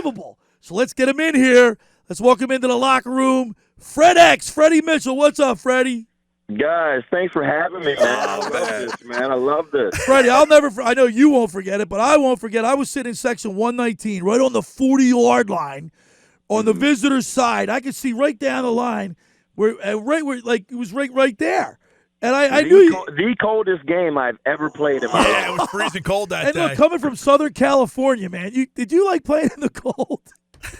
unbelievable. So let's get him in here. Let's welcome into the locker room, Freddie Mitchel. What's up, Freddie? Guys, thanks for having me, man. I love this, man. I love this. Freddie, I know you won't forget it, but I won't forget. I was sitting in section 119, right on the 40-yard line, on the visitor's side. I could see right down the line, it was right there. And I knew the coldest game I've ever played in my life. Yeah, it was freezing cold that day. And look, coming from Southern California, man, did you like playing in the cold?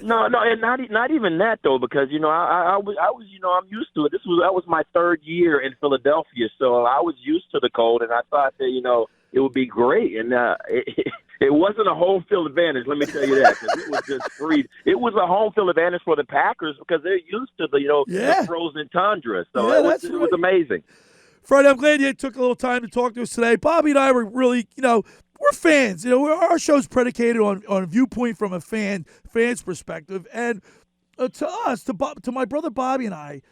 No, and not even that though, because I was I'm used to it. That was my third year in Philadelphia, so I was used to the cold, and I thought that it would be great. And it wasn't a home field advantage, let me tell you that, because it was just freezing. It was a home field advantage for the Packers because they're used to the frozen tundra. So it was amazing. Fred, I'm glad you took a little time to talk to us today. Bobby and I were really, we're fans. Our show's predicated on viewpoint from a fan's perspective. And to us, to my brother Bobby and I,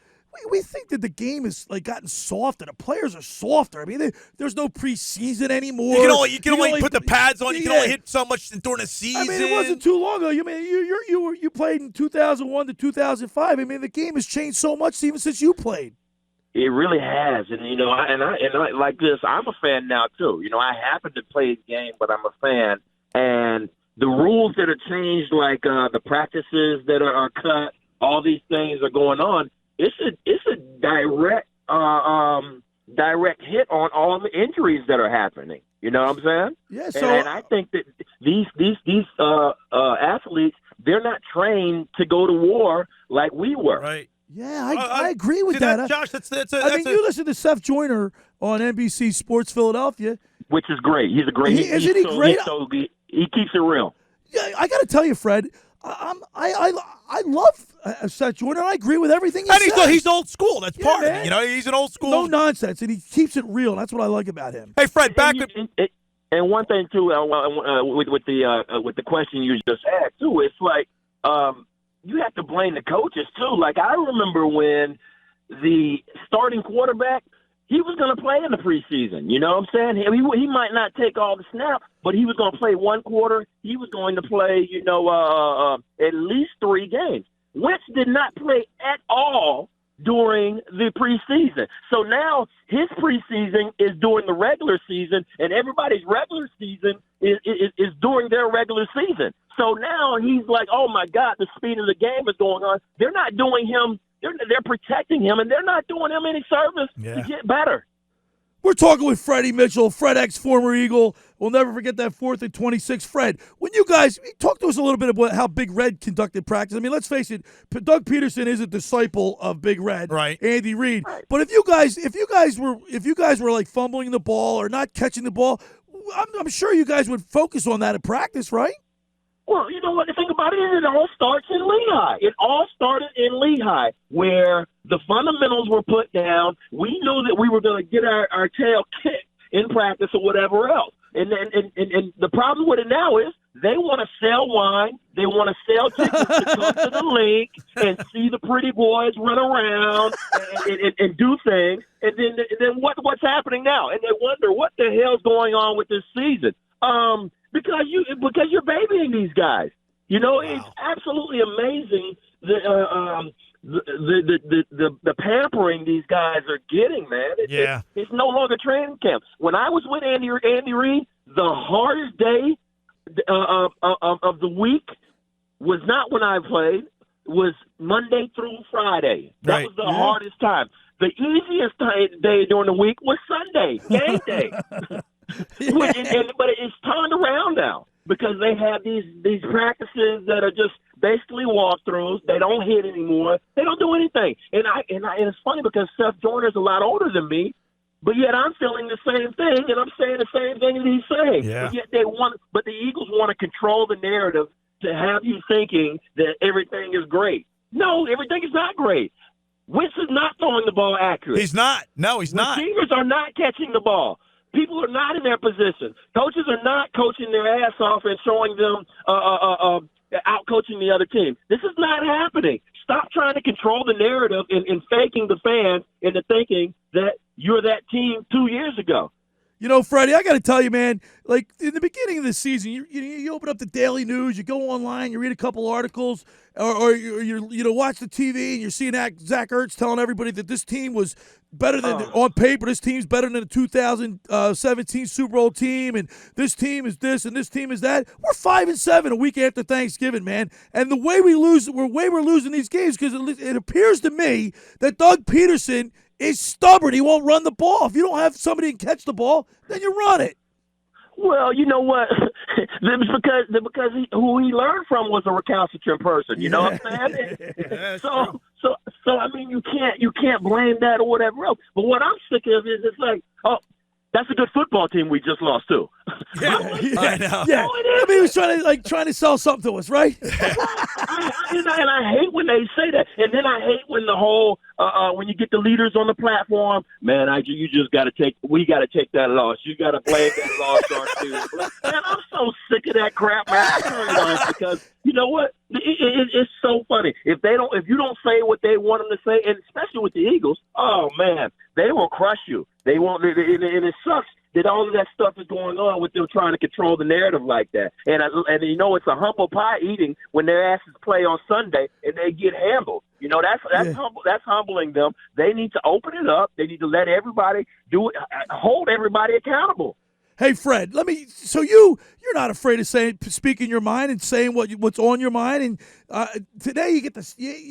we think that the game has gotten softer. The players are softer. I mean, there's no preseason anymore. You can only put the pads on. You can only hit so much during the season. I mean, it wasn't too long ago. You played in 2001 to 2005. I mean, the game has changed so much even since you played. It really has, and I like this. I'm a fan now too. I happen to play the game, but I'm a fan. And the rules that are changed, like the practices that are cut, all these things are going on. It's a direct hit on all the injuries that are happening. You know what I'm saying? Yeah. So, and I think that these athletes, they're not trained to go to war like we were. Right. Yeah, I agree with that. Josh, you listen to Seth Joyner on NBC Sports Philadelphia. Which is great. He's a great. Isn't he great? He keeps it real. Yeah, I got to tell you, Fred, I love Seth Joyner. I agree with everything he says. He's old school. That's part man. of it. He's an old school. No nonsense, and he keeps it real. That's what I like about him. Hey, Fred, and one thing too, with the question you just asked too, it's like. You have to blame the coaches, too. Like, I remember when the starting quarterback, he was going to play in the preseason. You know what I'm saying? He might not take all the snaps, but he was going to play one quarter. He was going to play, at least 3 games. Wentz did not play at all during the preseason. So now his preseason is during the regular season, and everybody's regular season is during their regular season. So now he's like, oh, my God, the speed of the game is going on. They're not doing him. They're protecting him, and they're not doing him any service to get better. We're talking with Freddie Mitchel, Fred X, former Eagle. We'll never forget that 4th and 26. Fred, when you guys talk to us a little bit about how Big Red conducted practice. I mean, let's face it, Doug Peterson is a disciple of Big Red, right? Andy Reid. Right. But if you guys were like fumbling the ball or not catching the ball, I'm sure you guys would focus on that at practice, right? Well, you know what? The thing about it is it all starts in Lehigh. It all started in Lehigh, where the fundamentals were put down. We knew that we were going to get our tail kicked in practice or whatever else. And the problem with it now is they want to sell wine. They want to sell tickets to come to the link and see the pretty boys run around and do things. And then what's happening now? And they wonder what the hell's going on with this season. Because you're babying these guys. Wow. It's absolutely amazing the pampering these guys are getting, man. It's no longer training camp. When I was with Andy Reid, the hardest day of the week was not when I played. Was Monday through Friday. That was the hardest time. The easiest day during the week was Sunday, game day. But it's turned around now because they have these practices that are just basically walkthroughs. They don't hit anymore. They don't do anything. And it's funny because Seth Joyner's a lot older than me, but yet I'm feeling the same thing, and I'm saying the same thing that he's saying. Yeah. But yet the Eagles want to control the narrative to have you thinking that everything is great. No, everything is not great. Wentz is not throwing the ball accurate. He's not. No, he's not. Receivers are not catching the ball. People are not in their position. Coaches are not coaching their ass off and showing them out-coaching the other team. This is not happening. Stop trying to control the narrative and faking the fans into thinking that you're that team 2 years ago. You know, Freddie, I got to tell you, man, like in the beginning of the season, you open up the Daily News, you go online, you read a couple articles, or you watch the TV and you're seeing Zach Ertz telling everybody that this team was better than on paper. This team's better than the 2017 Super Bowl team, and this team is this and this team is that. We're 5-7 a week after Thanksgiving, man, and the way we're losing these games because it appears to me that Doug Peterson is stubborn. He won't run the ball. If you don't have somebody who can catch the ball, then you run it. Well, you know what? It's because who he learned from was a recalcitrant person. You know what I'm saying? So I mean, you can't blame that or whatever else. But what I'm sick of is it's like, oh, that's a good football team we just lost to. Yeah. I know. Yeah. I mean, he was trying to sell something to us, right? And I hate when they say that. And then I hate when the whole when you get the leaders on the platform, man, we got to take that loss. You got to blame that loss on too. Man, I'm so sick of that crap, man. I turn it off because you know what? It's so funny. If you don't say what they want them to say, and especially with the Eagles, oh man, they will crush you. They won't, and it sucks that all of that stuff is going on with them trying to control the narrative like that. And you know, it's a humble pie eating when their asses play on Sunday and they get handled. You know, that's humbling them. They need to open it up. They need to let everybody do it, hold everybody accountable. Hey, Fred, so you're not afraid of speaking your mind and saying what's on your mind. And today you get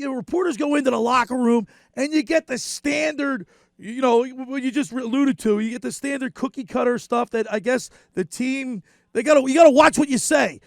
reporters go into the locker room and you get the standard, you know, what you just alluded to. You get the standard cookie cutter stuff that I guess the team, you got to watch what you say.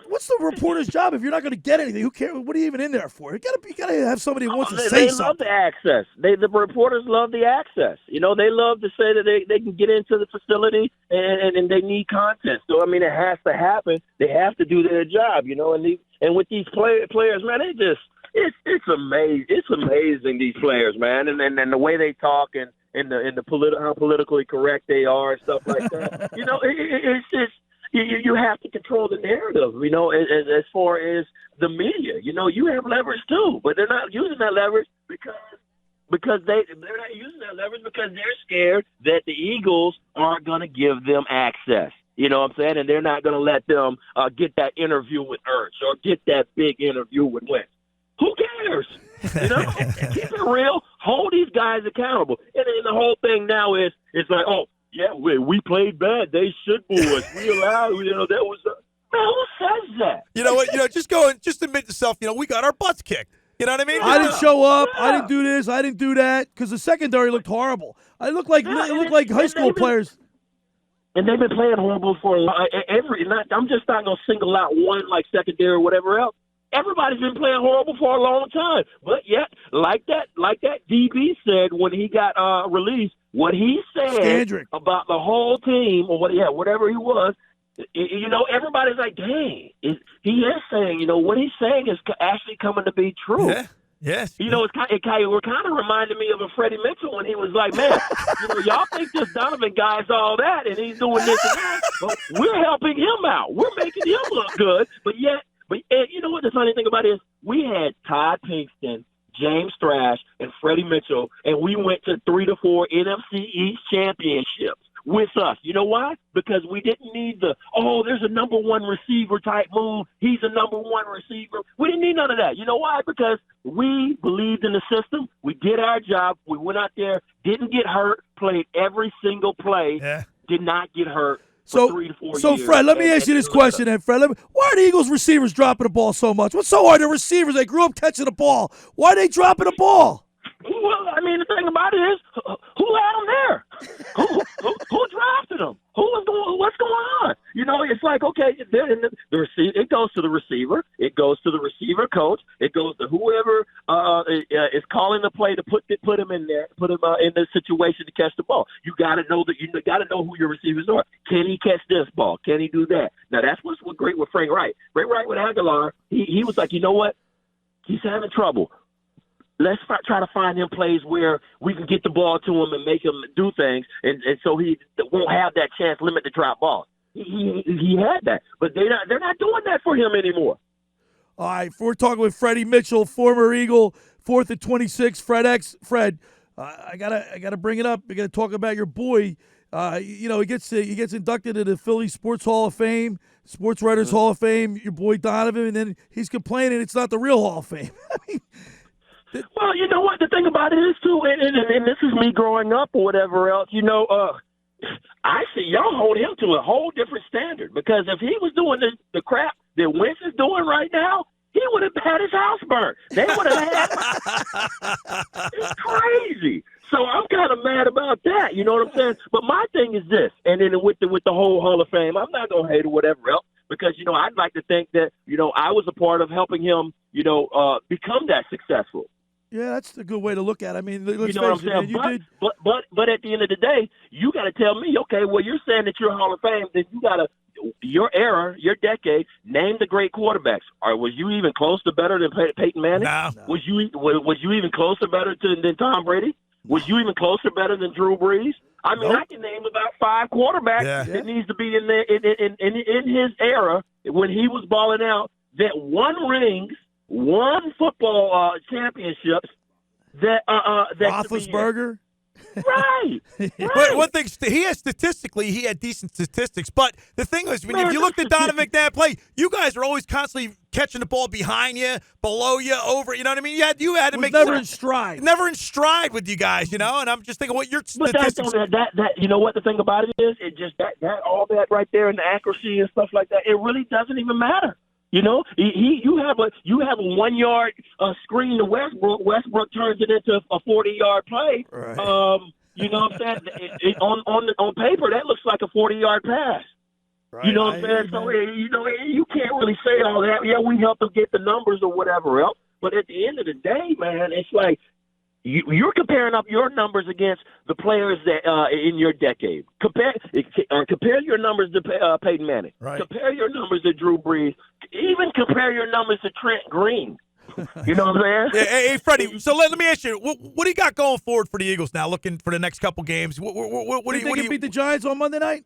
What's the reporter's job if you're not going to get anything? Who cares? What are you even in there for? You got to have somebody who wants to say something. They love the access. The reporters love the access. You know, they love to say that they can get into the facility and they need content. So I mean, it has to happen. They have to do their job. You know, and with these players, man, it's amazing. It's amazing, these players, man, and the way they talk and how politically correct they are and stuff like that. You know, it's just. You have to control the narrative, you know, as far as the media. You know, you have leverage too, but they're not using that leverage because they're not using that leverage because they're scared that the Eagles aren't going to give them access. You know what I'm saying? And they're not going to let them get that interview with Ertz or get that big interview with Wentz. Who cares? You know, keep it real. Hold these guys accountable. And then the whole thing now is it's like, oh, yeah, we played bad. They should boo us. We allowed, you know, that was man, who says that? You know what? You know, just admit to yourself, you know, we got our butts kicked. You know what I mean? I didn't show up. Yeah. I didn't do this. I didn't do that because the secondary looked horrible. I looked like high school players. And they've been playing horrible for I'm just not going to single out one like secondary or whatever else. Everybody's been playing horrible for a long time. But yet, like that DB said when he got released, what he said Scandrick. About the whole team or whatever he was, you know, everybody's like, dang, he is saying, you know, what he's saying is actually coming to be true. Yeah. Yes. You know, it kind of reminded me of a Freddie Mitchell when he was like, man, you know, y'all think this Donovan guy's all that and he's doing this and that, but we're helping him out. We're making him look good. But you know what the funny thing about it is? We had Todd Pinkston, James Thrash, and Freddie Mitchell, and we went to 3 to 4 NFC East championships with us. You know why? Because we didn't need there's a number one receiver type move. He's a number one receiver. We didn't need none of that. You know why? Because we believed in the system. We did our job. We went out there, didn't get hurt, played every single play, did not get hurt. So, 3 to 4 years. Fred, let me ask you this question then, Fred. Why are the Eagles receivers dropping the ball so much? What's so hard? The receivers, they grew up catching the ball. Why are they dropping the ball? Well, I mean, the thing about it is, who had them there? Who drafted them? What's going on? You know, it's like, okay, it goes to the receiver. It goes to the receiver coach. It goes to whoever is calling the play to put him in there, put him in the situation to catch the ball. You got to know who your receivers are. Can he catch this ball? Can he do that? Now, that's what's great with Frank Wright. Frank Wright with Aguilar, he was like, you know what? He's having trouble. Let's try to find him plays where we can get the ball to him and make him do things, and so he won't have that chance limit to drop balls. He had that, but they're not doing that for him anymore. All right, we're talking with Freddie Mitchel, former Eagle, 4th and 26. Fred, I gotta bring it up. We gotta talk about your boy. He gets inducted into the Philly Sports Hall of Fame, Sports Writers Hall of Fame. Your boy Donovan, and then he's complaining it's not the real Hall of Fame. Well, you know what? The thing about it is, too, and this is me growing up or whatever else, I see y'all hold him to a whole different standard because if he was doing the crap that Wentz is doing right now, he would have had his house burnt. They would have had It's crazy. So I'm kind of mad about that. You know what I'm saying? But my thing is this, and then with the whole Hall of Fame, I'm not going to hate or whatever else because, I'd like to think that, I was a part of helping him, become that successful. Yeah, that's a good way to look at it. I mean, let's you know face what I'm it, saying? man. But at the end of the day, you got to tell me, okay, well, you're saying that you're Hall of Fame, then you got to, your era, your decade, name the great quarterbacks. Or was you even close to better than Peyton Manning? No. Was you even closer better than Tom Brady? Was you even closer better than Drew Brees? I mean, Nope. I can name about 5 quarterbacks that needs to be in his era when he was balling out that won rings, won football championships. That Roethlisberger. Right. But one thing, he had decent statistics. But the thing is, if you looked at Donovan McNabb play, you guys are always constantly catching the ball behind you, below you, over. You know what I mean? You had to make never in stride. Never in stride with you guys. And I'm just thinking what your But statistics. that you know what the thing about it is? It just that all that right there and the accuracy and stuff like that. It really doesn't even matter. You have a 1 yard screen to Westbrook. Westbrook turns it into a 40-yard play. Right. You know what I'm saying? On paper, that looks like a 40-yard pass. Right. You know what I'm saying? So you can't really say all that. Yeah, we help them get the numbers or whatever else. But at the end of the day, man, it's like you're comparing up your numbers against the players that in your decade. Compare your numbers to Peyton Manning. Right. Compare your numbers to Drew Brees. Even compare your numbers to Trent Green. You know what I'm saying? Hey, Freddie. So let me ask you, what do you got going forward for the Eagles now? Looking for the next couple games. What do you think you beat the Giants on Monday night?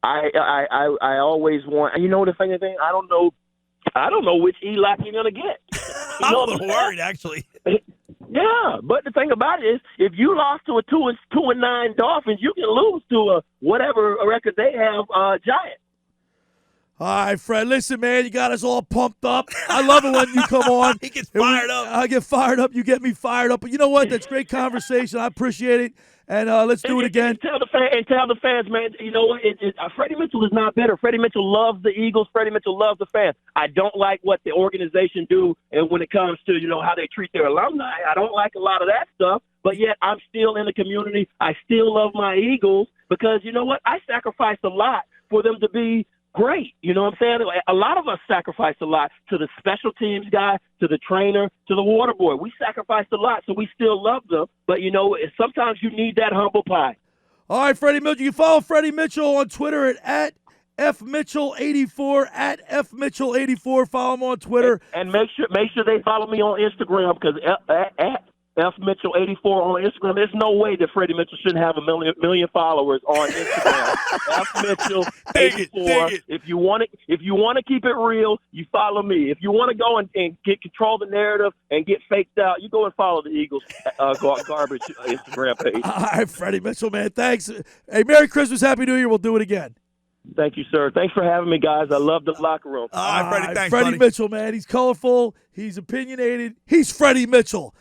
I always want. You know the funny thing? I don't know which Eli you're gonna get. I'm a little worried, actually. Yeah, but the thing about it is, if you lost to a 2-9 Dolphins, you can lose to a whatever record they have Giant. All right, Fred. Listen, man, you got us all pumped up. I love it when you come on. He gets fired up. I get fired up. You get me fired up. But you know what? That's great conversation. I appreciate it. And let's do it again. And tell the fans, man. You know what? Freddie Mitchell is not bitter. Freddie Mitchell loves the Eagles. Freddie Mitchell loves the fans. I don't like what the organization do, and when it comes to how they treat their alumni, I don't like a lot of that stuff. But yet, I'm still in the community. I still love my Eagles because you know what? I sacrificed a lot for them to be great. You know what I'm saying? A lot of us sacrificed a lot to the special teams guy, to the trainer, to the water boy. We sacrificed a lot, so we still love them. But, sometimes you need that humble pie. All right, Freddie Mitchell. You follow Freddie Mitchell on Twitter at FMitchell84, at FMitchell84. Follow him on Twitter. And make sure they follow me on Instagram because at FMitchell84 on Instagram. There's no way that Freddie Mitchell shouldn't have a million followers on Instagram. FMitchell84. If you want to keep it real, you follow me. If you want to go and get control the narrative and get faked out, you go and follow the Eagles garbage Instagram page. All right, Freddie Mitchell, man. Thanks. Hey, Merry Christmas, Happy New Year. We'll do it again. Thank you, sir. Thanks for having me, guys. I love the locker room. All right, Freddie. Thanks, Freddie buddy. Mitchell, man. He's colorful. He's opinionated. He's Freddie Mitchell.